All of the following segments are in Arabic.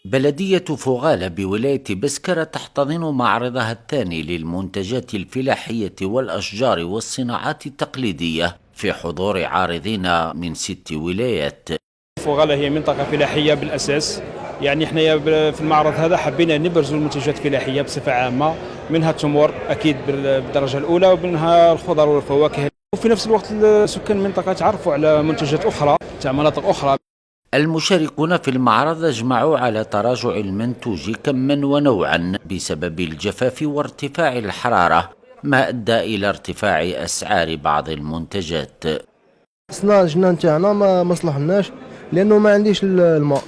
بلدية فغالة بولاية بسكرة تحتضن معرضها الثاني للمنتجات الفلاحية والأشجار والصناعات التقليدية في حضور عارضين من 6 ولايات. فغالة هي منطقة فلاحية بالأساس، يعني احنا في المعرض هذا حبينا نبرزوا المنتجات الفلاحية بصفة عامة، منها التمور أكيد بالدرجة الأولى، ومنها الخضر والفواكه، وفي نفس الوقت سكان المنطقة تعرفوا على منتجات أخرى تاع مناطق أخرى. المشاركون في المعرض اجمعوا على تراجع المنتوج كما ونوعا بسبب الجفاف وارتفاع الحرارة، ما أدى إلى ارتفاع أسعار بعض المنتجات. صناع الجنان تاعنا ما صلحناش لأنه ما عنديش الماء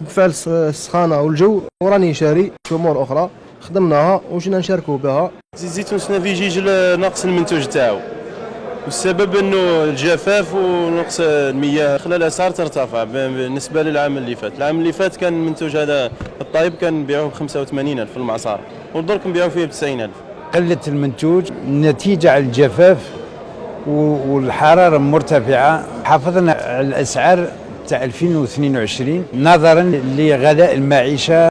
فعل السخانة والجو، وراني شاري تمور أخرى خدمناها وجينا نشاركوا بها. زيت الزيتون سنافيجي نقص المنتوج تاعو، والسبب انه الجفاف ونقص المياه خلى الاسعار ترتفع بالنسبه للعام اللي فات. العام اللي فات كان المنتوج هذا الطايب كان نبيعوه ب 85,000 في المعصار، ودرك نبيعوه فيه ب 90,000. قلة المنتوج نتيجة على الجفاف والحرارة مرتفعة. حافظنا على الأسعار تاع 2022 نظرا لغلاء المعيشة.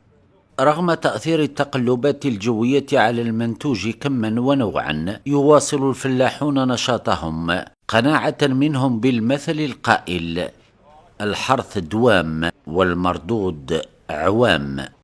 رغم تأثير التقلبات الجوية على المنتوج كما ونوعا، يواصل الفلاحون نشاطهم قناعة منهم بالمثل القائل: الحرث دوام والمردود عوام.